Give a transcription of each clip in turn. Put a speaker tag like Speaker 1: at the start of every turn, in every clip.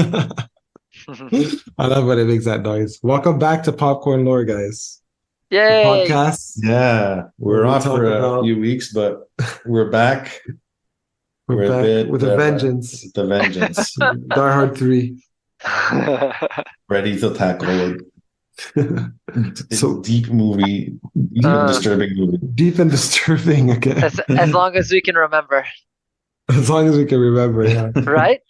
Speaker 1: I love when it makes that noise. Welcome back to Popcorn Lore, guys. The
Speaker 2: Yay!
Speaker 1: podcast
Speaker 3: Yeah,
Speaker 1: where
Speaker 3: we're
Speaker 1: we
Speaker 3: off
Speaker 1: talk
Speaker 3: for a
Speaker 1: about
Speaker 3: few weeks, but we're back.
Speaker 1: we're
Speaker 3: We're a
Speaker 1: back
Speaker 3: bit
Speaker 1: with a vengeance.
Speaker 3: the vengeance,
Speaker 1: Die Hard 3.
Speaker 3: ready to tackle a
Speaker 1: So
Speaker 3: deep movie, deep and
Speaker 2: uh,
Speaker 3: disturbing movie.
Speaker 1: deep and disturbing again.
Speaker 2: as long as we can remember,
Speaker 1: As long as we can remember, yeah.
Speaker 2: right?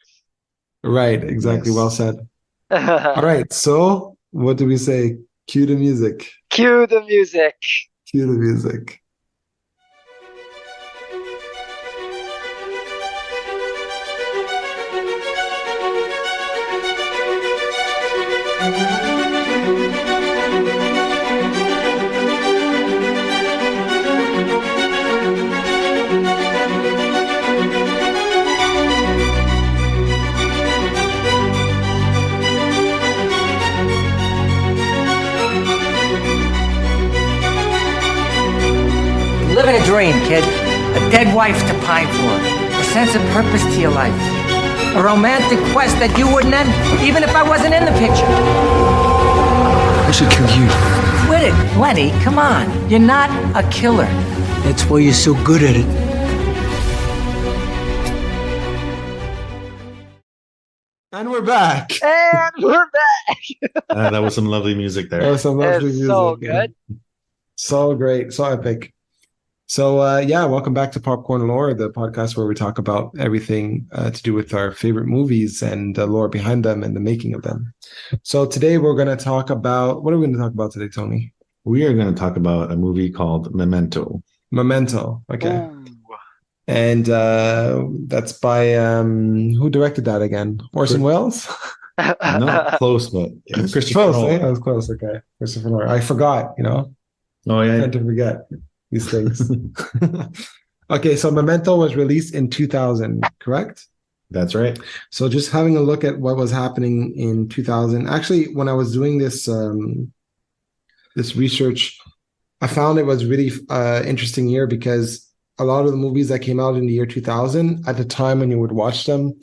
Speaker 1: Right, exactly. Well
Speaker 3: Yes.
Speaker 1: said. All right, so what do we say? Cue the music.
Speaker 2: Cue the music.
Speaker 1: Cue the music.
Speaker 4: Living a dream, kid. A dead wife to pine for. A sense of purpose to your life. A romantic quest that you wouldn't end even if I wasn't in the picture.
Speaker 5: I should kill you.
Speaker 4: Quit it, Lenny. Come on. You're not a killer.
Speaker 5: That's why you're so good at it.
Speaker 1: And we're back.
Speaker 2: And we're back.
Speaker 3: That was some lovely music
Speaker 1: That
Speaker 3: there.
Speaker 1: was some lovely
Speaker 2: It's
Speaker 1: music.
Speaker 2: so
Speaker 1: yeah.
Speaker 2: good.
Speaker 1: So great, so epic. So yeah, welcome back to Popcorn Lore, the podcast where we talk about everything to do with our favorite movies and the lore behind them and the making of them. So today we're going to talk about, what are we going to talk about today, Tony?
Speaker 3: We are going to talk about a movie called Memento.
Speaker 1: Memento. Okay.
Speaker 2: Ooh.
Speaker 1: And that's by, who directed that again? Orson Welles?
Speaker 3: Not close, but it's Christopher
Speaker 1: Close, eh?
Speaker 3: Nolan.
Speaker 1: That was close, okay. Christopher Nolan. I forgot,
Speaker 3: Oh
Speaker 1: I
Speaker 3: yeah,
Speaker 1: tend to forget these things. Okay, so Memento was released in 2000, correct?
Speaker 3: that's right.
Speaker 1: So just having a look at what was happening in 2000. Actually, when I was doing this this research, I found it was really interesting year because a lot of the movies that came out in the year 2000, at the time when you would watch them,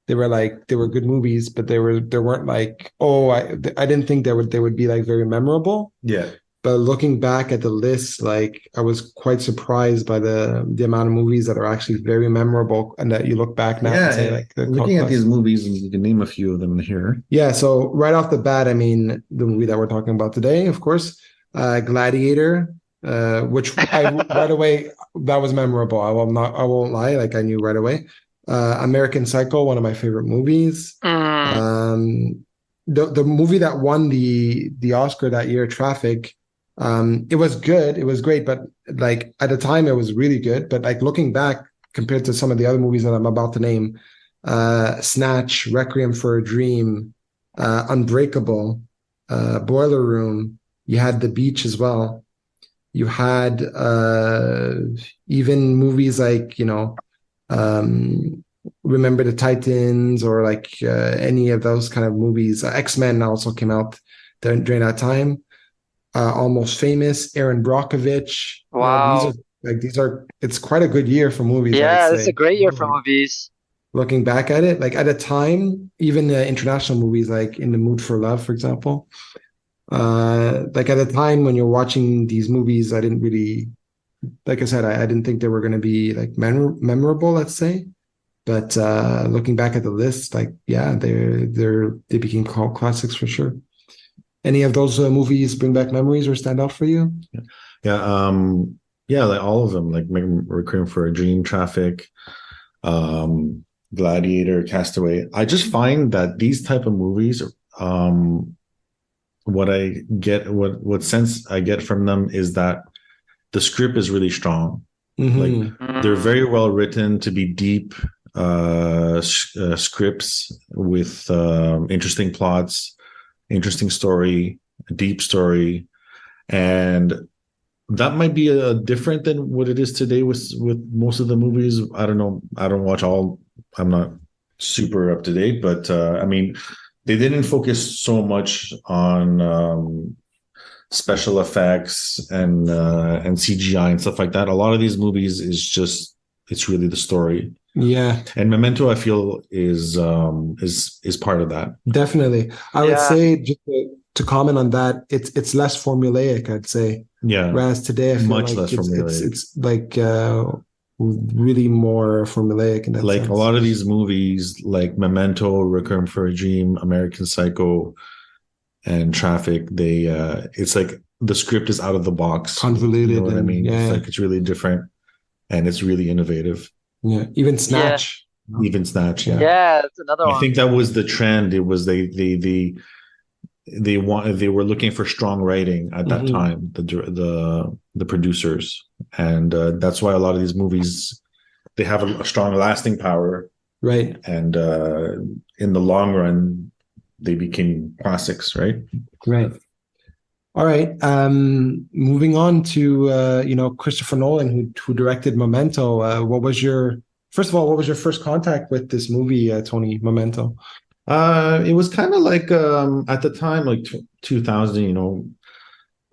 Speaker 1: they were good movies, but they weren't like, oh, I didn't think they would be like very memorable.
Speaker 3: Yeah.
Speaker 1: But looking back at the list, like I was quite surprised by the amount of movies that are actually very memorable and that you look back now and say like they're
Speaker 3: looking at
Speaker 1: cult
Speaker 3: these
Speaker 1: classics.
Speaker 3: movies, and you can name a few of them here.
Speaker 1: Yeah, so right off the bat, I mean the movie that we're talking about today, of course, Gladiator, which I right away that was memorable. I won't lie, like I knew right away. American Psycho, one of my favorite movies.
Speaker 2: Mm.
Speaker 1: The movie that won the Oscar that year, Traffic. It was good, it was great, but like at the time it was really good. But like looking back compared to some of the other movies that I'm about to name, Snatch, Requiem for a Dream, Unbreakable, Boiler Room, you had The Beach as well. You had even movies like, Remember the Titans or like any of those kind of movies. X-Men also came out during that time. Almost Famous, Aaron Brockovich.
Speaker 2: Wow.
Speaker 1: It's quite a good year for movies, I
Speaker 2: Yeah,
Speaker 1: would
Speaker 2: this is
Speaker 1: say.
Speaker 2: a great year for movies.
Speaker 1: Looking back at it, like at the time, even international movies like In the Mood for Love, for example, like at the time when you're watching these movies, I didn't really, like I said, I didn't think they were going to be like memorable, let's say. But looking back at the list, like yeah, they became cult classics for sure. Any of those movies bring back memories or stand out for you?
Speaker 3: Yeah, like all of them, like Requiem for a Dream, Traffic, Gladiator, Castaway. I just find that these type of movies, what sense I get from them is that the script is really strong.
Speaker 1: Mhm.
Speaker 3: Like they're very well written to be deep scripts with interesting plots, interesting story, deep story, and that might be different than what it is today with most of the movies. I don't know. I don't watch all. I'm not super up to date, but I mean, they didn't focus so much on special effects and CGI and stuff like that. A lot of these movies is just it's really the story.
Speaker 1: Yeah,
Speaker 3: And Memento, I feel, is part of that.
Speaker 1: definitely. I would
Speaker 2: Yeah.
Speaker 1: say, just to comment on that, it's less formulaic, I'd say.
Speaker 3: Yeah,
Speaker 1: Whereas today, I feel
Speaker 3: much
Speaker 1: like
Speaker 3: less formulaic.
Speaker 1: it's like really more formulaic in that
Speaker 3: Like
Speaker 1: sense.
Speaker 3: a lot of these movies, like Memento, Requiem for a Dream, American Psycho, and Traffic, they it's like the script is out of the box.
Speaker 1: Convoluted,
Speaker 3: You know what I
Speaker 1: and
Speaker 3: mean?
Speaker 1: yeah,
Speaker 3: It's like it's really different and it's really innovative.
Speaker 1: yeah. Even Snatch.
Speaker 3: Even Snatch, yeah.
Speaker 2: Yeah, that's another
Speaker 3: I
Speaker 2: one.
Speaker 3: think that was the trend. It was they were looking for strong writing at that
Speaker 1: Mhm.
Speaker 3: time, the producers, and that's why a lot of these movies, they have a strong lasting power,
Speaker 1: Right.
Speaker 3: and in the long run they became classics, right?
Speaker 1: Right. All right. Moving on to Christopher Nolan, who directed Memento. What was your first contact with this movie, Tony? Memento.
Speaker 3: It was kind of like at the time, like 2000,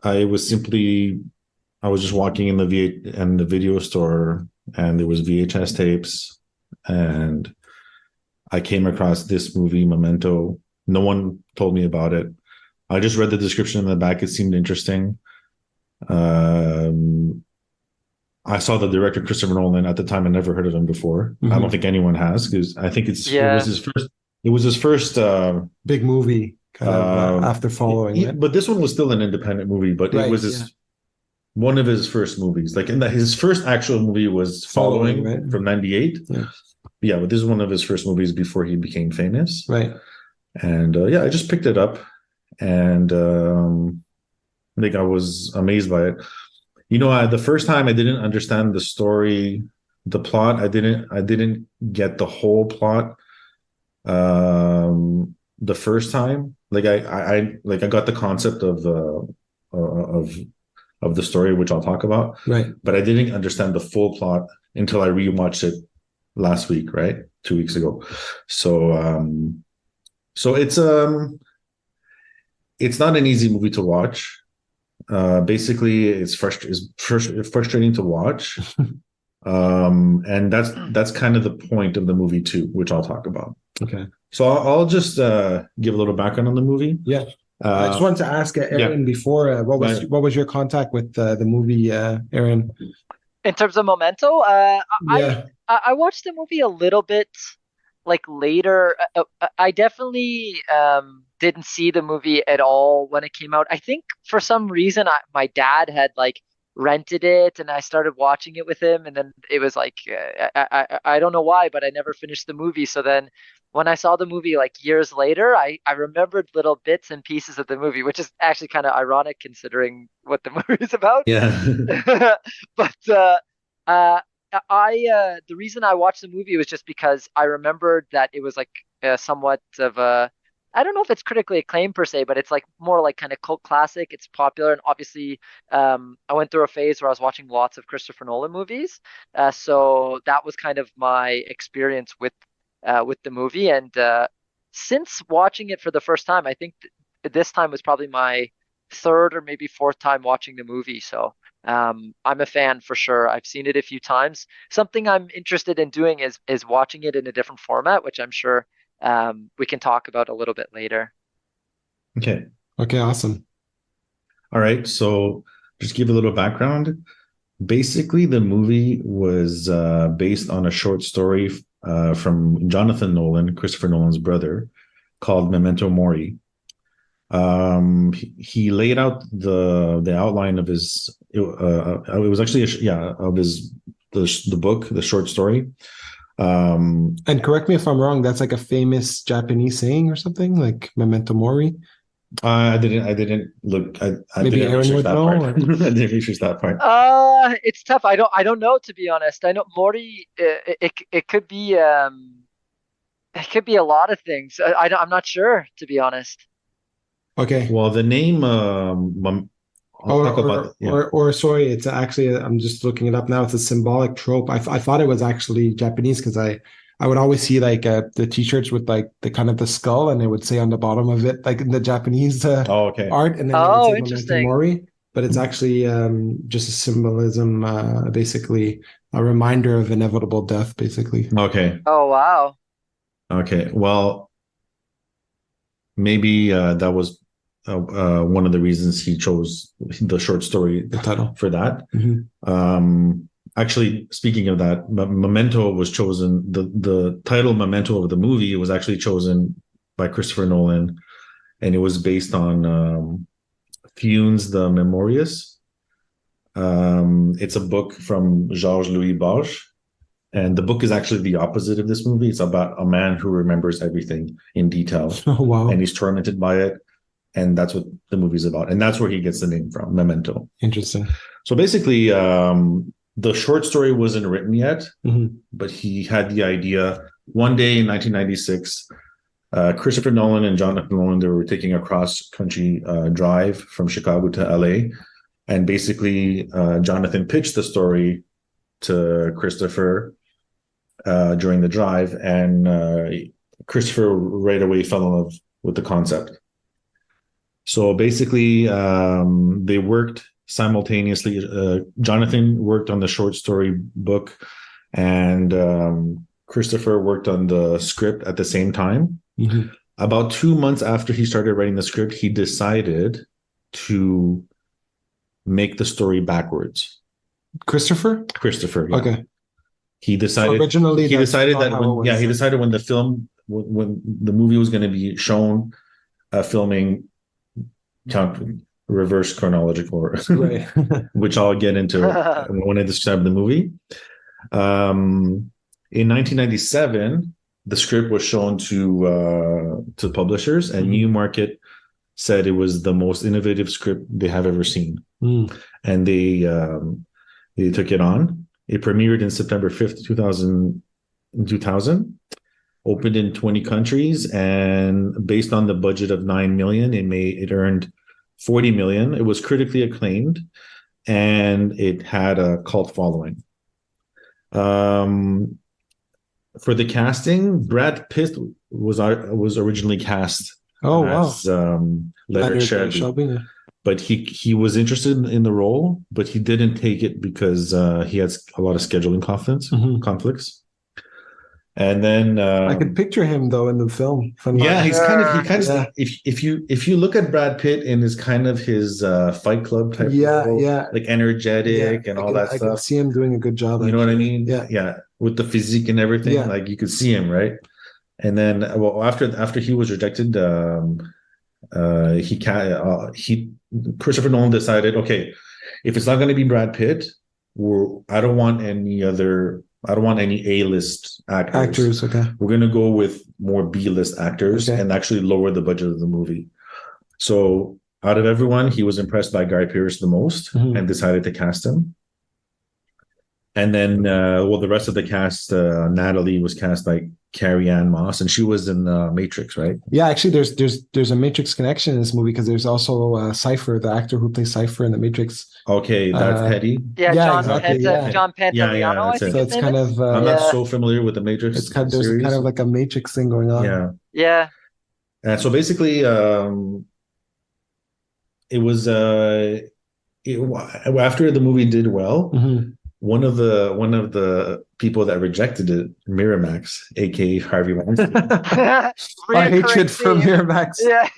Speaker 3: I was just walking in the video store, and there was VHS tapes, and I came across this movie, Memento. No one told me about it. I just read the description in the back. It seemed interesting. I saw the director, Christopher Nolan. At the time, I never heard of him before. I don't think anyone has, because I think it was his first. It was his first
Speaker 1: big movie, kind of after following it.
Speaker 3: But this one was still an independent movie. But it was one of his first movies. Like his first actual movie was Following, right? From '98. Yeah, but this is one of his first movies before he became famous.
Speaker 1: Right.
Speaker 3: And I just picked it up, and I think I was amazed by it. The first time I didn't understand the story, the plot. I didn't get the whole plot. The first time, like I got the concept of the story, which I'll talk about.
Speaker 1: Right.
Speaker 3: But I didn't understand the full plot until I rewatched it last week, right? 2 weeks ago. So it's not an easy movie to watch. Basically, it's frustrating to watch. And that's kind of the point of the movie too, which I'll talk about.
Speaker 1: Okay.
Speaker 3: So I'll just give a little background on the movie.
Speaker 1: Yeah. I just wanted to ask Aaron before, what was your contact with the movie, Aaron?
Speaker 2: In terms of Memento, I watched the movie a little bit like later. I definitely didn't see the movie at all when it came out. I think for some reason my dad had like rented it, and I started watching it with him, and then it was like I don't know why, but I never finished the movie. So then when I saw the movie like years later, I remembered little bits and pieces of the movie, which is actually kind of ironic considering what the movie is about.
Speaker 3: Yeah.
Speaker 2: But the reason I watched the movie was just because I remembered that it was like somewhat of a, I don't know if it's critically acclaimed per se, but it's like more like kind of cult classic. It's popular, and obviously, I went through a phase where I was watching lots of Christopher Nolan movies, so that was kind of my experience with the movie. And since watching it for the first time, I think this time was probably my third or maybe fourth time watching the movie. So I'm a fan for sure. I've seen it a few times. Something I'm interested in doing is watching it in a different format, which I'm sure we can talk about a little bit later.
Speaker 3: Okay.
Speaker 1: Okay, awesome.
Speaker 3: All right. So just give a little background. Basically, the movie was based on a short story from Jonathan Nolan, Christopher Nolan's brother, called Memento Mori. He laid out the outline of his. It was actually of the book, the short story.
Speaker 1: And correct me if I'm wrong, that's like a famous Japanese saying or something, like Memento Mori.
Speaker 3: I didn't look. I
Speaker 1: Maybe
Speaker 3: didn't
Speaker 1: Aaron
Speaker 3: research
Speaker 1: would
Speaker 3: that
Speaker 1: know,
Speaker 3: part.
Speaker 1: or-
Speaker 3: I didn't research that part.
Speaker 2: It's tough. I don't know, to be honest. I know Mori. It could be a lot of things. I'm not sure, to be honest.
Speaker 1: Okay.
Speaker 3: Well, the name. I'll talk about.
Speaker 1: Or sorry, it's actually, I'm just looking it up now. It's a symbolic trope. I thought it was actually Japanese, because I would always see like the t-shirts with like the kind of the skull, and it would say on the bottom of it, like in the Japanese
Speaker 3: okay.
Speaker 1: art, and then it would say Memento
Speaker 2: interesting.
Speaker 1: Mori. But it's actually just a symbolism, basically, a reminder of inevitable death, basically.
Speaker 3: Okay.
Speaker 2: Oh wow.
Speaker 3: Okay. Well, maybe that was one of the reasons he chose the short story
Speaker 1: The title.
Speaker 3: for that.
Speaker 1: Mhm.
Speaker 3: Actually, speaking of that, Memento was chosen. The title Memento of the movie was actually chosen by Christopher Nolan, and it was based on Funes the Memorious. It's a book from Georges Louis Barges, and the book is actually the opposite of this movie. It's about a man who remembers everything in detail,
Speaker 1: Oh, wow.
Speaker 3: and he's tormented by it, and that's what the movie's about, and that's where he gets the name from, Memento.
Speaker 1: Interesting.
Speaker 3: So basically, the short story wasn't written yet,
Speaker 1: Mhm.
Speaker 3: but he had the idea one day in 1996. Christopher Nolan and Jonathan Nolan, they were taking a cross-country drive from Chicago to LA. And basically, Jonathan pitched the story to Christopher during the drive. And Christopher right away fell in love with the concept. So basically, they worked simultaneously. Jonathan worked on the short story book, and Christopher worked on the script at the same time.
Speaker 1: Mhm.
Speaker 3: About 2 months after he started writing the script, he decided to make the story backwards.
Speaker 1: Christopher?
Speaker 3: Christopher, yeah.
Speaker 1: Okay.
Speaker 3: He decided
Speaker 1: So originally
Speaker 3: he
Speaker 1: that's
Speaker 3: decided
Speaker 1: not
Speaker 3: that
Speaker 1: how it
Speaker 3: when he
Speaker 1: was.
Speaker 3: decided when the film when the movie was going to be shown, filming count reverse chronological order,
Speaker 1: Right.
Speaker 3: which I'll get into when I describe the movie. In 1997, the script was shown to publishers, and Newmarket said it was the most innovative script they have ever seen, and they took it on. It premiered in September 5th, 2000, opened in 20 countries, and based on the budget of 9 million, it earned 40 million. It was critically acclaimed, and it had a cult following. For the casting, Brad Pitt was originally cast as Leonard Shelby. But he was interested in the role, but he didn't take it because he had a lot of scheduling conflicts. And then
Speaker 1: I could picture him though in the film.
Speaker 3: Yeah, he's kind of if you look at Brad Pitt in his kind of his Fight Club type role, like energetic and all that stuff. I
Speaker 1: can see him doing a good job.
Speaker 3: You know what I mean?
Speaker 1: Yeah,
Speaker 3: with the physique and everything, like you could see him, right? And then, well, after he was rejected, Christopher Nolan decided, okay, if it's not going to be Brad Pitt, I don't want any A-list actors.
Speaker 1: Okay.
Speaker 3: We're going to go with more B-list actors and actually lower the budget of the movie. So out of everyone, he was impressed by Guy Pearce the most and decided to cast him. And then, the rest of the cast, Natalie was cast by Carrie-Anne Moss, and she was in Matrix, right?
Speaker 1: Yeah, actually, there's a Matrix connection in this movie because there's also Cypher, the actor who plays Cypher in the Matrix.
Speaker 3: Okay, that's Hetty.
Speaker 2: Yeah, John Pantoliano.
Speaker 3: I think
Speaker 1: so it's kind of.
Speaker 3: I'm not so familiar with the Matrix.
Speaker 1: It's kind of, there's kind of like a Matrix thing going on.
Speaker 2: Yeah.
Speaker 3: And so basically, it was after the movie did well. One of the people that rejected it, Miramax, aka Harvey Weinstein.
Speaker 1: Our hatred for Miramax.
Speaker 2: Yeah.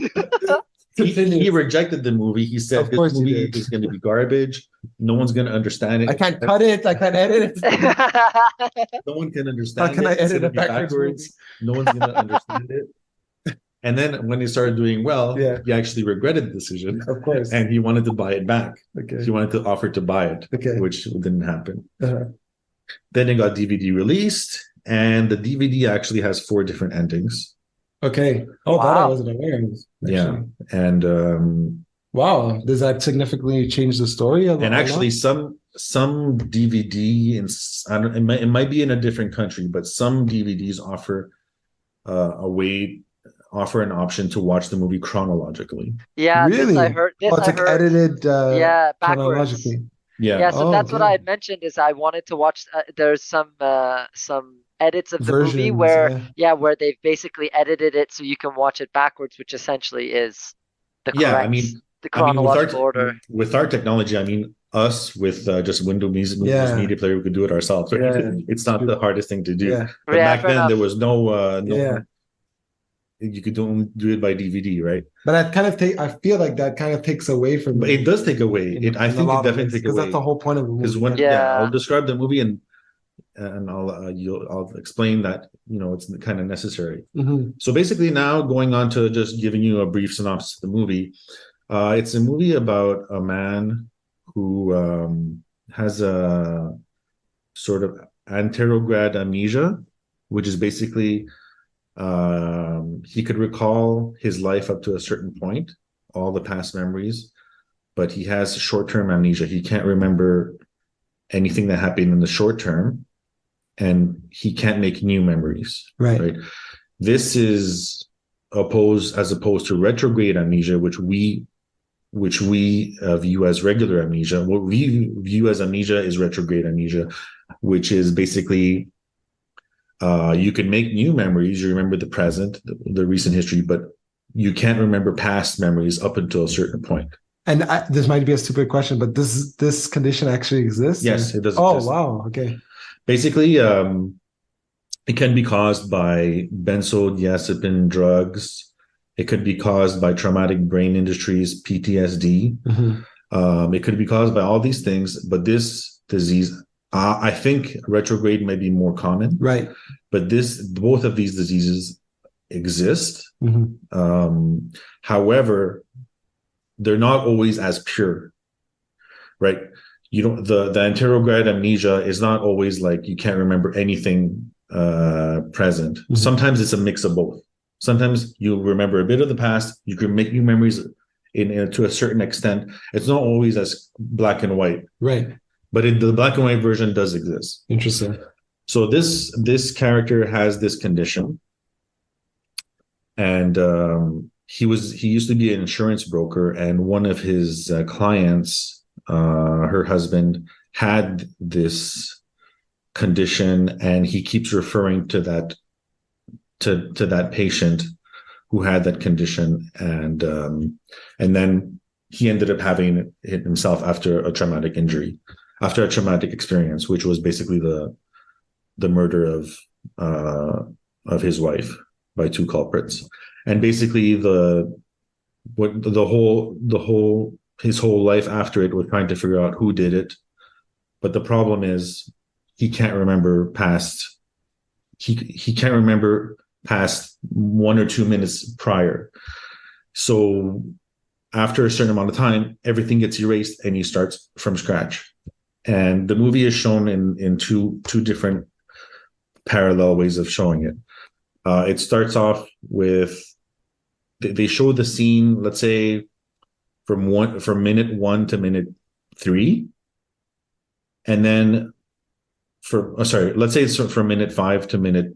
Speaker 3: He rejected the movie. He said this movie is going to be garbage. No one's going to understand it.
Speaker 1: I can't cut it. I can't edit
Speaker 3: it. No one can understand it.
Speaker 1: How can I edit it backwards?
Speaker 3: No one's going to understand it. And then when he started doing well, he actually regretted the decision.
Speaker 1: Of course.
Speaker 3: And he wanted to buy it back.
Speaker 1: Okay.
Speaker 3: He wanted to offer to buy it, which didn't happen. Then it got DVD released, and the DVD actually has 4 different endings.
Speaker 1: Okay. Oh, that I wasn't aware of.
Speaker 3: Yeah. And
Speaker 1: wow. Does that significantly change the story?
Speaker 3: And actually some DVD, it might be in a different country, but some DVDs offer offer an option to watch the movie chronologically.
Speaker 2: Yeah,
Speaker 1: really?
Speaker 2: I heard.
Speaker 1: It's like edited
Speaker 2: backwards.
Speaker 1: Chronologically.
Speaker 2: Yeah, so that's what I had mentioned is I wanted to watch. There's some edits of the movie where where they've basically edited it so you can watch it backwards, which essentially is the correct, the chronological order.
Speaker 3: With our technology, us with just Windows
Speaker 1: Yeah.
Speaker 3: Media Player, we could do it ourselves. Right?
Speaker 1: Yeah.
Speaker 3: It's not the hardest thing to do.
Speaker 1: Yeah.
Speaker 3: But
Speaker 2: Yeah,
Speaker 3: back
Speaker 2: fair
Speaker 3: then
Speaker 2: enough.
Speaker 3: there was no
Speaker 1: Yeah.
Speaker 3: you could only do it by DVD, right?
Speaker 1: But that kind of I feel like that kind of takes away from
Speaker 3: But it does take away. I think it definitely takes
Speaker 1: because
Speaker 3: away.
Speaker 1: that's the whole point of the
Speaker 3: Because
Speaker 1: movie.
Speaker 3: when I'll
Speaker 2: Yeah.
Speaker 3: describe the movie and I'll explain that it's kind of necessary.
Speaker 1: Mhm.
Speaker 3: So basically, now going on to just giving you a brief synopsis of the movie. It's a movie about a man who has a sort of anterograd amnesia, which is basically he could recall his life up to a certain point, all the past memories, but he has short-term amnesia. He can't remember anything that happened in the short term, and he can't make new memories.
Speaker 1: Right.
Speaker 3: This is as opposed to retrograde amnesia, which we view as regular amnesia. What we view as amnesia is retrograde amnesia, which is basically you can make new memories. You remember the present, the recent history, but you can't remember past memories up until a certain point.
Speaker 1: And this might be a stupid question, but this condition actually exists?
Speaker 3: Yes, it does.
Speaker 1: Oh,
Speaker 3: exist.
Speaker 1: wow. Okay.
Speaker 3: Basically, it can be caused by benzodiazepine drugs. It could be caused by traumatic brain injuries, PTSD.
Speaker 1: Mhm.
Speaker 3: It could be caused by all these things, but this disease, I think retrograde may be more common.
Speaker 1: Right.
Speaker 3: But both of these diseases exist.
Speaker 1: Mhm.
Speaker 3: However, they're not always as pure, right? The anterograd amnesia is not always like you can't remember anything present.
Speaker 1: Mhm.
Speaker 3: Sometimes it's a mix of both. Sometimes you remember a bit of the past. You can make new memories to a certain extent. It's not always as black and white,
Speaker 1: Right.
Speaker 3: but the black and white version does exist.
Speaker 1: Interesting.
Speaker 3: So this character has this condition, and he used to be an insurance broker, and one of his clients, her husband, had this condition, and he keeps referring to that patient who had that condition, and then he ended up having it himself after a traumatic experience, which was basically the murder of his wife by two culprits. And basically his whole life after it was trying to figure out who did it. But the problem is he can't remember past. He can't remember past 1 or 2 minutes prior. So after a certain amount of time, everything gets erased and he starts from scratch. And the movie is shown in two different parallel ways of showing it. It starts off with they show the scene, let's say from minute 1 to minute 3, and then let's say it's from minute 5 to minute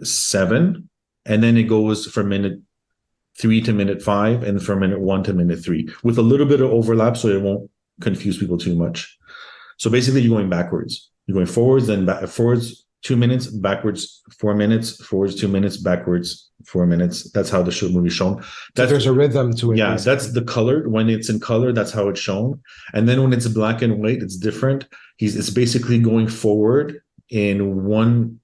Speaker 3: 7, and then it goes from minute 3 to minute 5, and from minute 1 to minute 3, with a little bit of overlap so it won't confuse people too much. So basically, you're going backwards. You're going forwards, then forwards 2 minutes, backwards 4 minutes, forwards 2 minutes, backwards 4 minutes. That's how the movie is shown.
Speaker 1: So there's a rhythm to it.
Speaker 3: Yeah,
Speaker 1: basically.
Speaker 3: that's the color. When it's in color, that's how it's shown. And then when it's black and white, it's different. It's basically going forward in one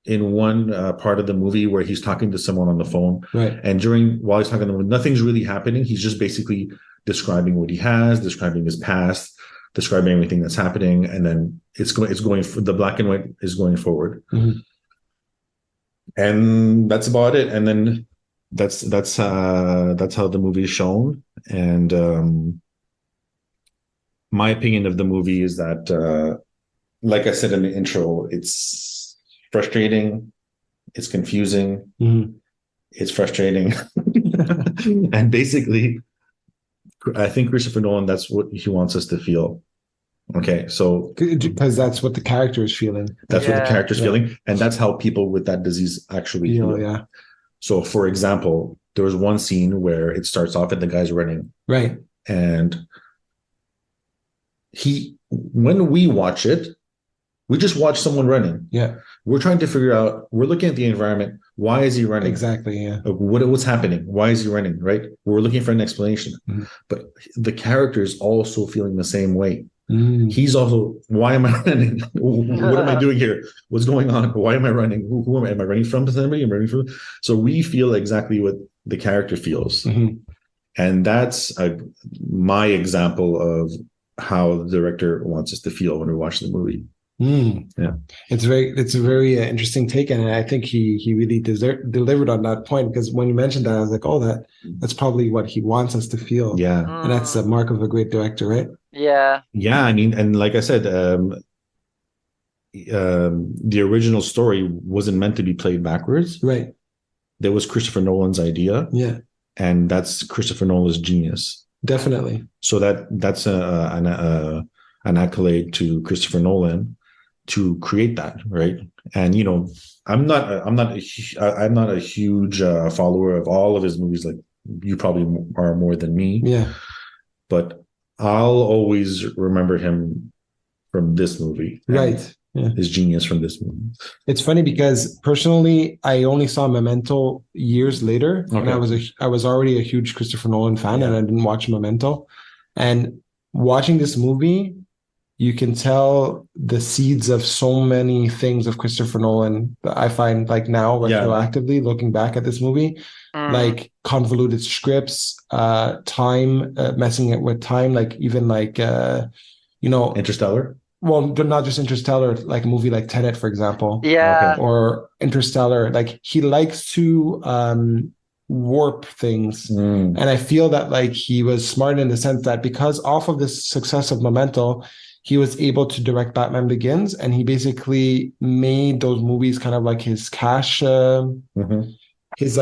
Speaker 3: part of the movie where he's talking to someone on the phone.
Speaker 1: Right.
Speaker 3: And while he's talking to them, nothing's really happening. He's just basically describing what he has, describing his past, describing everything that's happening, and then the black and white is going forward.
Speaker 1: Mm-hmm.
Speaker 3: And that's about it. And then that's how the movie is shown. And my opinion of the movie is that, like I said in the intro, it's frustrating, it's confusing,
Speaker 1: Mm-hmm.
Speaker 3: it's frustrating, and basically, I think Christopher Nolan, that's what he wants us to feel. Okay, so
Speaker 1: because that's what the character is feeling.
Speaker 3: That's what the character's
Speaker 1: Yeah.
Speaker 3: feeling, and that's how people with that disease actually feel.
Speaker 1: Yeah.
Speaker 3: So, for example, there was one scene where it starts off and the guy's running,
Speaker 1: Right.
Speaker 3: and when we watch it, we just watch someone running.
Speaker 1: Yeah.
Speaker 3: We're trying to figure out. We're looking at the environment. Why is he running?
Speaker 1: Exactly. Yeah.
Speaker 3: What's happening? Why is he running? Right. We're looking for an explanation,
Speaker 1: Mm-hmm.
Speaker 3: but the character is also feeling the same way. He's also, why am I running? What am I doing here? What's going on? Why am I running? Who am I? Am I running from somebody? Am I running from? So we feel exactly what the character feels. And that's my example of how the director wants us to feel when we watch the movie. Yeah,
Speaker 1: it's a very interesting take, and I think he really delivered on that point, because when you mentioned that, I was like, oh, that's probably what he wants us to feel.
Speaker 3: Yeah,
Speaker 1: and that's the mark of a great director, right?
Speaker 2: Yeah.
Speaker 3: I mean, and like I said, the original story wasn't meant to be played backwards.
Speaker 1: Right.
Speaker 3: That was Christopher Nolan's idea.
Speaker 1: Yeah,
Speaker 3: and that's Christopher Nolan's genius.
Speaker 1: Definitely.
Speaker 3: So that's an accolade to Christopher Nolan to create that, right? And I'm not a huge follower of all of his movies. Like you probably are more than me.
Speaker 1: Yeah.
Speaker 3: But I'll always remember him from this movie.
Speaker 1: Right. Yeah.
Speaker 3: His genius from this movie.
Speaker 1: It's funny because personally, I only saw Memento years later, and I was already a huge Christopher Nolan fan, and I didn't watch Memento. And watching this movie, you can tell the seeds of so many things of Christopher Nolan that I find, like, now retroactively looking back at this movie, like convoluted scripts, time, messing it with time, like even like
Speaker 3: Interstellar.
Speaker 1: Well, not just Interstellar, like a movie like Tenet, for example.
Speaker 2: Yeah.
Speaker 1: Or Interstellar. Like he likes to warp things. And I feel that like he was smart in the sense that because off of the success of Memento, he was able to direct Batman Begins, and he basically made those movies kind of like his cash, his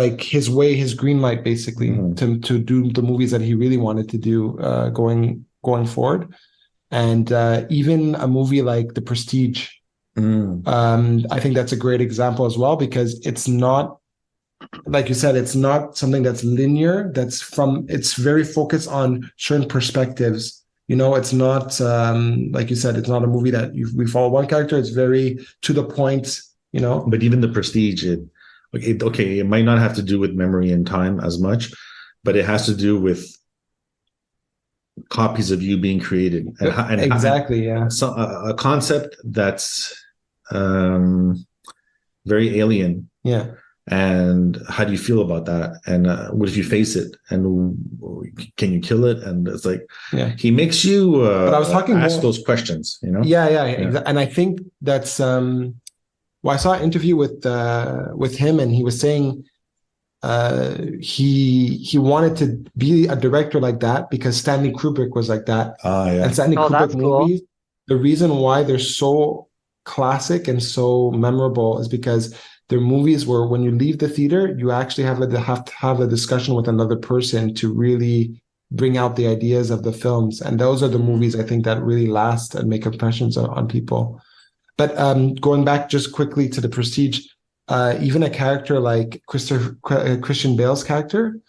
Speaker 1: green light, basically, to do the movies that he really wanted to do going forward. And even a movie like The Prestige, I think that's a great example as well, because it's not, like you said, it's not something that's linear. It's very focused on certain perspectives. It's not, like you said, it's not a movie that we follow one character. It's very to the point,
Speaker 3: But even The Prestige, it might not have to do with memory and time as much, but it has to do with copies of you being created, and
Speaker 1: exactly, yeah.
Speaker 3: So a concept that's very alien.
Speaker 1: Yeah.
Speaker 3: And how do you feel about that? And what if you face it? And can you kill it? And it's like, he makes you
Speaker 1: but I was talking
Speaker 3: ask those questions,
Speaker 1: Yeah. And I think that's I saw an interview with him, and he was saying he wanted to be a director like that because Stanley Kubrick was like that. And Stanley Kubrick movies, the reason why they're so classic and so memorable is because they're movies where when you leave the theater, you actually have to have a discussion with another person to really bring out the ideas of the films. And those are the movies I think that really last and make impressions on people. But going back just quickly to The Prestige, even a character like Christian Bale's character,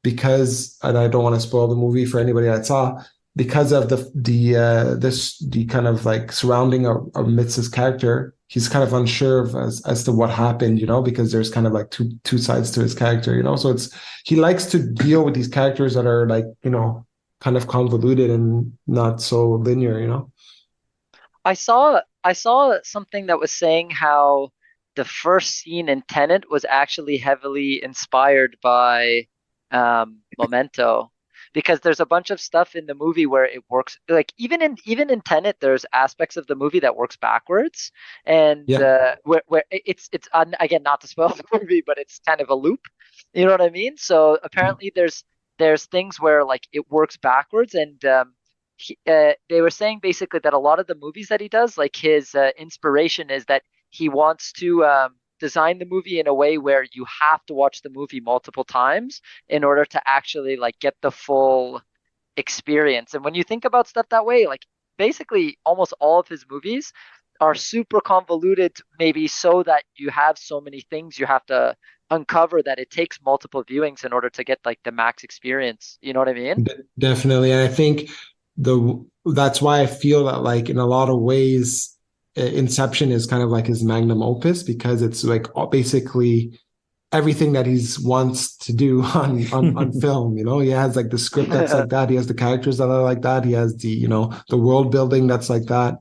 Speaker 1: because, and I don't want to spoil the movie for anybody that saw, because of the kind of like surrounding amidst his character, he's kind of unsure as to what happened, because there's kind of like two sides to his character, So he likes to deal with these characters that are like, kind of convoluted and not so linear,
Speaker 2: I saw something that was saying how the first scene in Tenet was actually heavily inspired by Memento, because there's a bunch of stuff in the movie where it works. Like even in Tenet, there's aspects of the movie that works backwards, and where it's again, not to spoil the movie, but it's kind of a loop. You know what I mean? So apparently there's things where like it works backwards, and they were saying basically that a lot of the movies that he does, like his inspiration is that he wants to design the movie in a way where you have to watch the movie multiple times in order to actually like get the full experience. And when you think about stuff that way, like basically almost all of his movies are super convoluted, maybe so that you have so many things you have to uncover that it takes multiple viewings in order to get like the max experience. You know what I mean?
Speaker 1: Definitely. And I think that's why I feel that like in a lot of ways, Inception is kind of like his magnum opus, because it's like basically everything that he's wants to do on film. He has like the script that's like that. He has the characters that are like that. He has the the world building that's like that.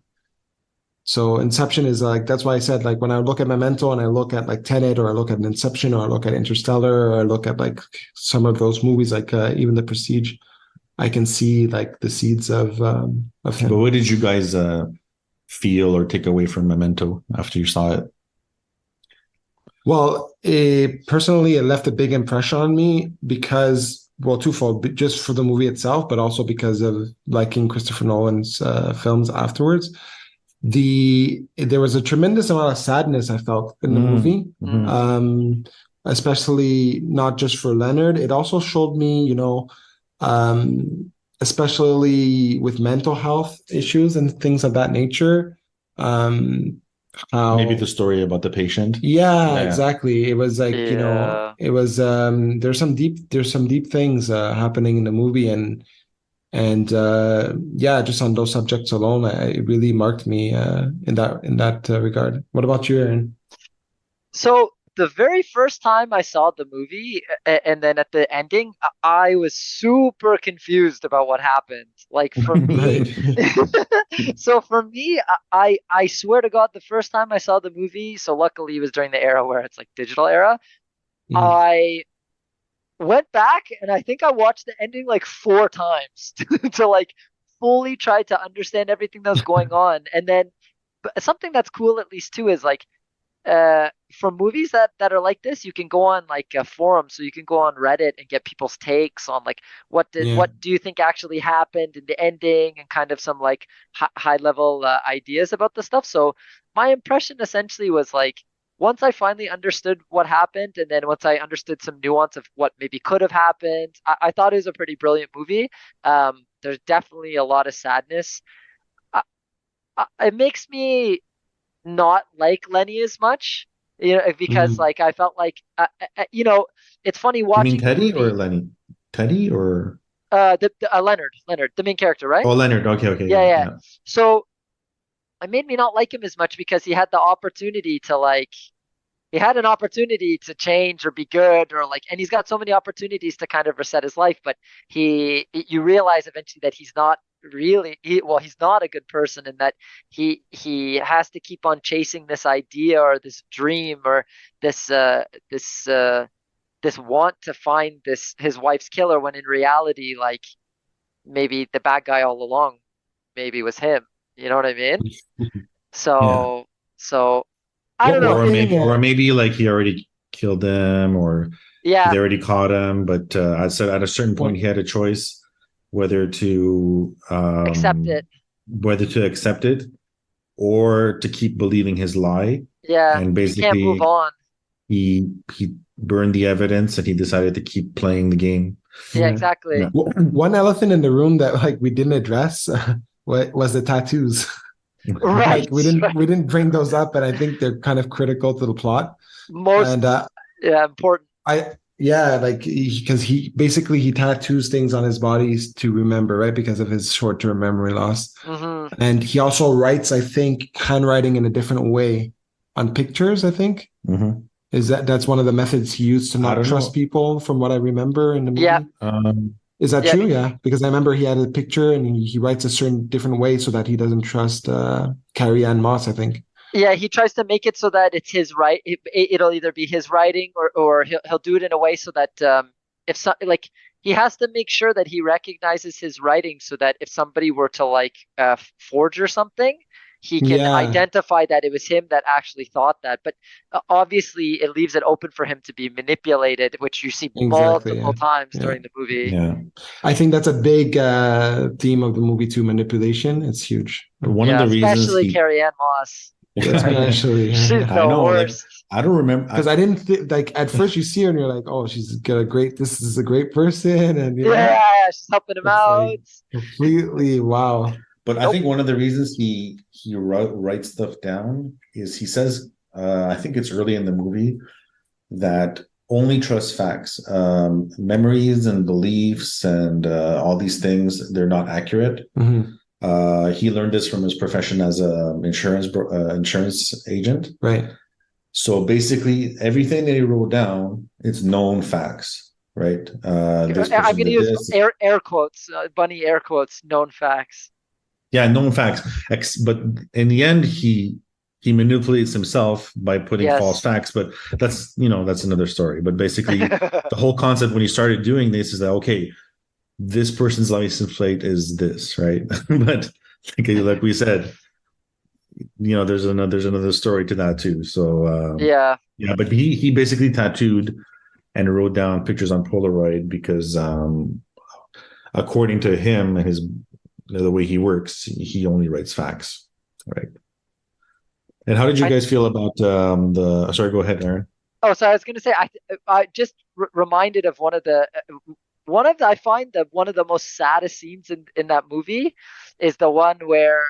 Speaker 1: So Inception is like, that's why I said, like, when I look at Memento and I look at like Tenet, or I look at Inception, or I look at Interstellar, or I look at like some of those movies, like even The Prestige, I can see like the seeds of him.
Speaker 3: But what did you guys feel or take away from Memento after you saw it?
Speaker 1: Well, personally, it left a big impression on me because, well, twofold, just for the movie itself, but also because of liking Christopher Nolan's films afterwards. There was a tremendous amount of sadness I felt in the movie, especially not just for Leonard. It also showed me, especially with mental health issues and things of that nature. How
Speaker 3: Maybe the story about the patient.
Speaker 1: Yeah, exactly. It was like,
Speaker 2: Yeah.
Speaker 1: it was there's some deep things happening in the movie, and just on those subjects alone, it really marked me in that regard. What about you, Aaron?
Speaker 2: So the very first time I saw the movie, and then at the ending, I was super confused about what happened. Like for me, so for me, I swear to God, the first time I saw the movie, so luckily it was during the era where it's like digital era, I went back and I think I watched the ending like 4 times to like fully try to understand everything that was going on. And then, but something that's cool at least too is like, for movies that are like this, you can go on like a forum, so you can go on Reddit and get people's takes on like what do you think actually happened in the ending, and kind of some like high level ideas about the stuff. So my impression essentially was like, once I finally understood what happened, and then once I understood some nuance of what maybe could have happened, I thought it was a pretty brilliant movie. There's definitely a lot of sadness. It makes me not like Lenny as much, because like I felt like, it's funny
Speaker 3: You
Speaker 2: watching
Speaker 3: mean Teddy
Speaker 2: the movie.
Speaker 3: or Lenny? Teddy or
Speaker 2: Leonard, the main character, right?
Speaker 3: oh, Leonard. Okay,
Speaker 2: Yeah. So it made me not like him as much because he had the opportunity to like, he had an opportunity to change or be good, or like, and he's got so many opportunities to kind of reset his life, but you realize eventually that he's not really, he's not a good person, and that he has to keep on chasing this idea or this dream or this want to find his wife's killer, when in reality, like, maybe the bad guy all along maybe was him. You know what I mean? So I don't know.
Speaker 3: Or maybe like he already killed them, or they already caught him. But I said at a certain point he had a choice whether to
Speaker 2: accept it,
Speaker 3: or to keep believing his lie.
Speaker 2: Yeah,
Speaker 3: and basically
Speaker 2: he can't move on.
Speaker 3: He burned the evidence, and he decided to keep playing the game.
Speaker 2: Yeah, exactly.
Speaker 3: Yeah.
Speaker 1: One elephant in the room that like we didn't address was the tattoos.
Speaker 2: Right.
Speaker 1: Like we didn't bring those up, and I think they're kind of critical to the plot.
Speaker 2: Important.
Speaker 1: Because he tattoos things on his body to remember, right? Because of his short-term memory loss. And he also writes, I think, handwriting in a different way on pictures, I think. That's one of the methods he used to not trust people, from what I remember in the movie.
Speaker 2: Yeah.
Speaker 1: Is that true? Yeah, because I remember he had a picture and he writes a certain different way so that he doesn't trust Carrie Ann Moss, I think.
Speaker 2: Yeah, he tries to make it so that it's his right. It'll either be his writing, or he'll do it in a way so that he has to make sure that he recognizes his writing, so that if somebody were to like forge or something, he can identify that it was him that actually thought that. But obviously, it leaves it open for him to be manipulated, which you see multiple times during the movie.
Speaker 1: Yeah, I think that's a big theme of the movie too. Manipulation. It's huge.
Speaker 3: One of the reasons,
Speaker 2: especially Carrie Ann Moss.
Speaker 1: Especially,
Speaker 2: she's the worst.
Speaker 3: Like, I don't remember,
Speaker 1: because I didn't like at first you see her and you're like, oh, she's got this is a great person, and
Speaker 2: she's helping him out.
Speaker 1: Like, completely, wow.
Speaker 3: But I think one of the reasons he writes stuff down is he says, I think it's early in the movie, that only trust facts. Memories and beliefs and all these things, they're not accurate. He learned this from his profession as an insurance agent.
Speaker 1: Right.
Speaker 3: So basically, everything that he wrote down, it's known facts, right? This
Speaker 2: I'm
Speaker 3: person
Speaker 2: going to
Speaker 3: did
Speaker 2: use
Speaker 3: this.
Speaker 2: air quotes, bunny air quotes, known facts.
Speaker 3: Yeah, known facts. But in the end, he manipulates himself by putting false
Speaker 2: Yes.
Speaker 3: facts. But that's another story. But basically, the whole concept when he started doing this is that okay, this person's license plate is this, right? But like we said, there's another story to that too. So
Speaker 2: Yeah.
Speaker 3: yeah, but he basically tattooed and wrote down pictures on Polaroid because according to him and the way he works, he only writes facts, right? And how did you
Speaker 2: I
Speaker 3: guys feel about the? Sorry, go ahead, Aaron.
Speaker 2: Oh, so I was going to say, I just reminded of I find that one of the most saddest scenes in that movie is the one where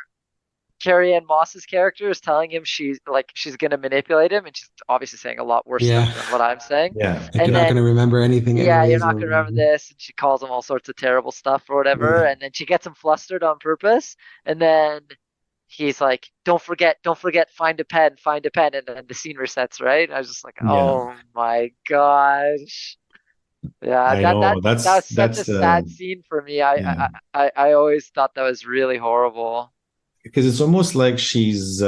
Speaker 2: Carrie Ann Moss's character is telling him she's going to manipulate him, and she's obviously saying a lot worse
Speaker 1: Yeah.
Speaker 2: stuff than what I'm saying.
Speaker 3: Yeah,
Speaker 1: Like
Speaker 2: And
Speaker 1: you're not
Speaker 2: then,
Speaker 1: gonna remember anything
Speaker 2: yeah, you're
Speaker 1: anyways,
Speaker 2: not
Speaker 1: or
Speaker 2: going to remember this. And she calls him all sorts of terrible stuff or whatever.
Speaker 1: yeah.
Speaker 2: And then she gets him flustered on purpose. And then he's like, don't forget, find a pen, find a pen. And then the scene resets, right? I was just like,
Speaker 3: yeah.
Speaker 2: oh my gosh. Yeah,
Speaker 3: I know.
Speaker 2: that
Speaker 3: That's
Speaker 2: was such a sad scene for me.
Speaker 3: yeah,
Speaker 2: I always thought that was really horrible.
Speaker 3: because it's almost like she's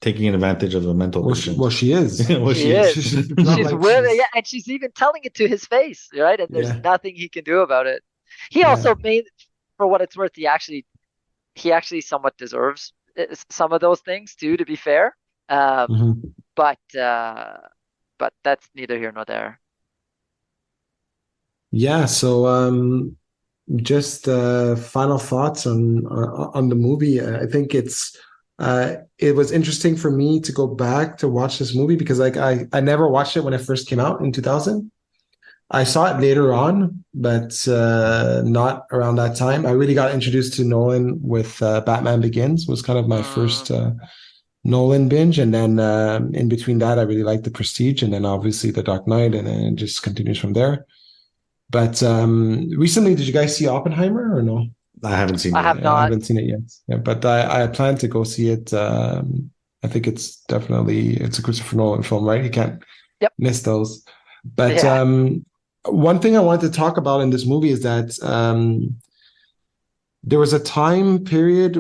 Speaker 3: taking advantage of a mental patient.
Speaker 1: She is.
Speaker 3: Well,
Speaker 2: She
Speaker 3: she is.
Speaker 2: is.
Speaker 1: It's not
Speaker 2: She's
Speaker 1: like
Speaker 2: willing, yeah, and she's even telling it to his face, right? And there's
Speaker 1: yeah,
Speaker 2: nothing he can do about it. He
Speaker 1: yeah.
Speaker 2: also made, for what it's worth, he actually somewhat deserves some of those things too, to be fair.
Speaker 1: Mhm.
Speaker 2: But that's neither here nor there.
Speaker 1: Yeah, so just final thoughts on the movie. I think it was interesting for me to go back to watch this movie because like I never watched it when it first came out in 2000. I saw it later on, but not around that time. I really got introduced to Nolan with Batman Begins was kind of my
Speaker 2: Mm,
Speaker 1: first Nolan binge, and then in between that, I really liked The Prestige, and then obviously The Dark Knight, and then it just continues from there. But recently, did you guys see Oppenheimer or no?
Speaker 3: I haven't seen
Speaker 2: I
Speaker 3: it
Speaker 2: have
Speaker 3: yet.
Speaker 1: Yeah, I
Speaker 2: not.
Speaker 1: haven't seen it yet. Yeah, but I plan to go see it. I think it's a Christopher Nolan film, right? You can't
Speaker 2: Yep.
Speaker 1: miss those. But
Speaker 2: Yeah.
Speaker 1: one thing I wanted to talk about in this movie is that there was a time period,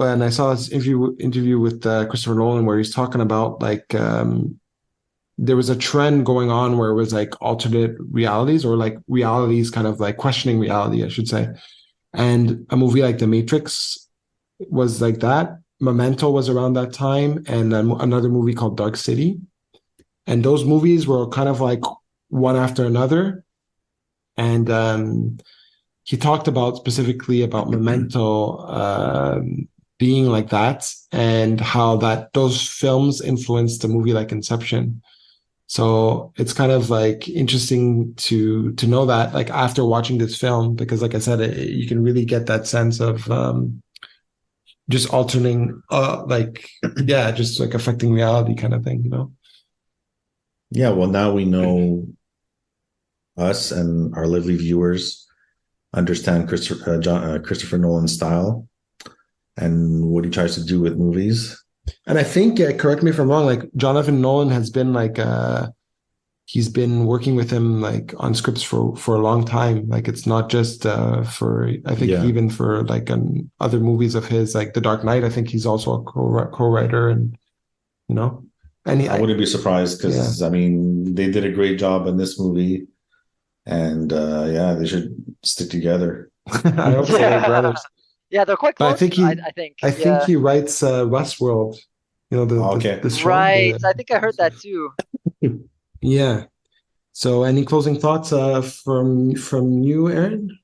Speaker 1: and I saw this interview with Christopher Nolan where he's talking about like there was a trend going on where it was like alternate realities or like realities kind of like questioning reality, I should say. And a movie like The Matrix was like that. Memento was around that time, and another movie called Dark City. And those movies were kind of like one after another. And he talked about specifically about Memento being like that and how that those films influenced a movie like Inception. So it's kind of like interesting to know that like after watching this film, because like I said, you can really get that sense of just alternating, like yeah, just like affecting reality kind of thing, you know?
Speaker 3: Yeah, well, now we know us and our lively viewers understand Christopher Nolan's style and what he tries to do with movies.
Speaker 1: And I think, correct me if I'm wrong, like Jonathan Nolan has been like he's been working with him like on scripts for a long time. Like it's not just for I think
Speaker 3: Yeah.
Speaker 1: even for like other movies of his, like The Dark Knight. I think he's also a co-writer, and you know, and
Speaker 3: I wouldn't be surprised because
Speaker 1: Yeah.
Speaker 3: I mean they did a great job in this movie, and yeah, they should stick together.
Speaker 1: I hope so, they're brothers.
Speaker 2: Yeah, they're quite
Speaker 1: But
Speaker 2: close. I think.
Speaker 1: I think
Speaker 2: Yeah.
Speaker 1: he writes Westworld, you know,
Speaker 3: Okay.
Speaker 1: the show.
Speaker 2: Right. I think I heard that too.
Speaker 1: Yeah. So any closing thoughts from you, Aaron?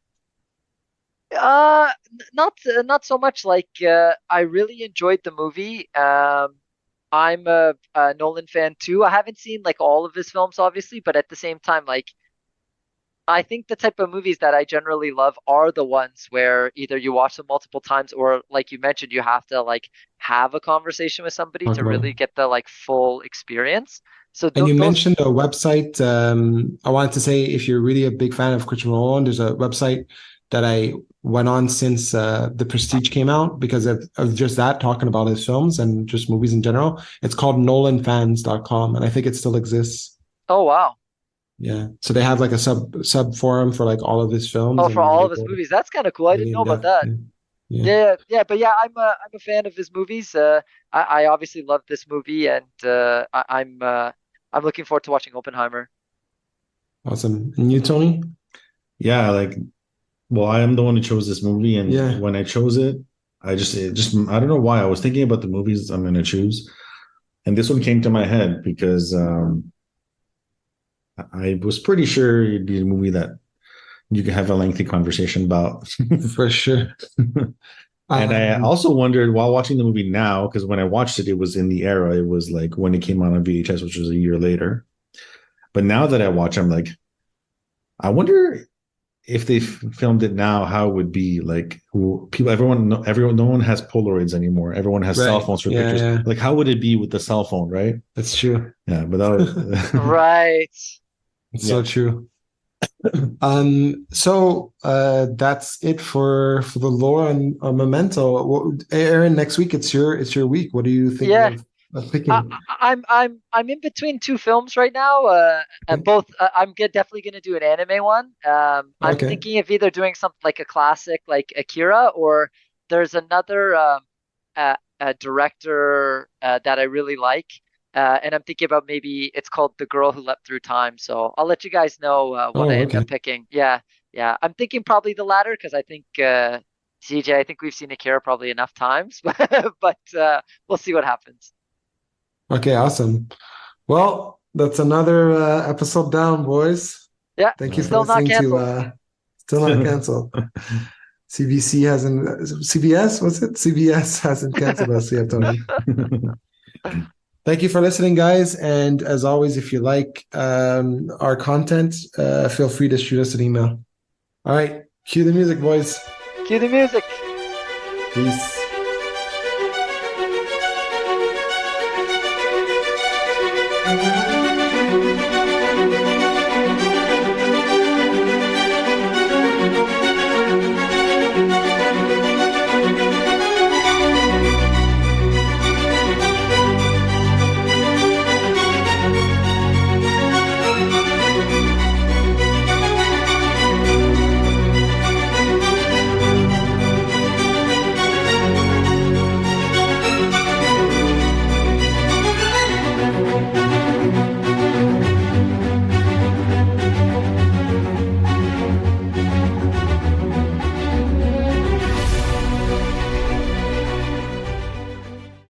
Speaker 2: Not so much. Like, I really enjoyed the movie. I'm a Nolan fan too. I haven't seen like all of his films, obviously, but at the same time, like, I think the type of movies that I generally love are the ones where either you watch them multiple times or, like you mentioned, you have to like have a conversation with somebody
Speaker 1: Talk
Speaker 2: to
Speaker 1: about.
Speaker 2: really get the like full experience. So
Speaker 1: And you
Speaker 2: those,
Speaker 1: mentioned a website. I wanted to say if you're really a big fan of Christopher Nolan, there's a website that I went on since The Prestige came out because of just that, talking about his films and just movies in general. It's called nolanfans.com, and I think it still exists.
Speaker 2: Oh wow.
Speaker 1: Yeah. So they have like a sub forum for like all of his films,
Speaker 2: Oh, for
Speaker 1: and
Speaker 2: all
Speaker 1: they
Speaker 2: of his
Speaker 1: go
Speaker 2: movies. That's kind of cool. I didn't
Speaker 1: really
Speaker 2: know
Speaker 1: in
Speaker 2: about
Speaker 1: depth.
Speaker 2: that.
Speaker 1: Yeah. Yeah.
Speaker 2: Yeah. But yeah, I'm a fan of his movies. I obviously love this movie, and I'm looking forward to watching Oppenheimer.
Speaker 1: Awesome. And you, Tony?
Speaker 3: Yeah, like, well, I am the one who chose this movie, and
Speaker 1: Yeah.
Speaker 3: when I chose it, I don't know why I was thinking about the movies I'm going to choose, and this one came to my head because I was pretty sure it'd be a movie that you could have a lengthy conversation about.
Speaker 1: For sure.
Speaker 3: And I also wondered while watching the movie now, because when I watched it, it was in the era, it was like when it came out on VHS, which was a year later. But now that I watch, I'm like, I wonder if they filmed it now, how it would be like. Everyone, no one has Polaroids anymore. Everyone has cell
Speaker 1: Right.
Speaker 3: phones for
Speaker 1: Yeah,
Speaker 3: pictures.
Speaker 1: yeah.
Speaker 3: Like, how would it be with the cell phone, right?
Speaker 1: That's true.
Speaker 3: Yeah, but that was
Speaker 2: Right.
Speaker 1: It's
Speaker 3: Yeah.
Speaker 1: so true. So that's it for the lore on Memento. Aaron, next week it's your week. What are you thinking
Speaker 2: Yeah.
Speaker 1: of picking?
Speaker 2: I'm in between two films right now.
Speaker 1: Okay.
Speaker 2: Both definitely gonna do an anime one. I'm
Speaker 1: Okay.
Speaker 2: thinking of either doing something like a classic like Akira, or there's another a director that I really like, and I'm thinking about maybe it's called The Girl Who Leapt Through Time. So I'll let you guys know what I
Speaker 1: Oh,
Speaker 2: end
Speaker 1: okay.
Speaker 2: up picking. Yeah. I'm thinking probably the latter because I think CJ, I think we've seen Akira probably enough times, but we'll see what happens.
Speaker 1: Okay, awesome. Well, that's another episode down, boys.
Speaker 2: Yeah,
Speaker 1: Thank you for
Speaker 2: still not
Speaker 1: listening to
Speaker 2: canceled.
Speaker 1: Still Not Canceled. CBC hasn't CBS, was it? CBS hasn't canceled us yet, Tony. Thank you for listening, guys. And as always, if you like our content, feel free to shoot us an email. All right, cue the music, boys.
Speaker 2: Cue the music.
Speaker 1: Peace.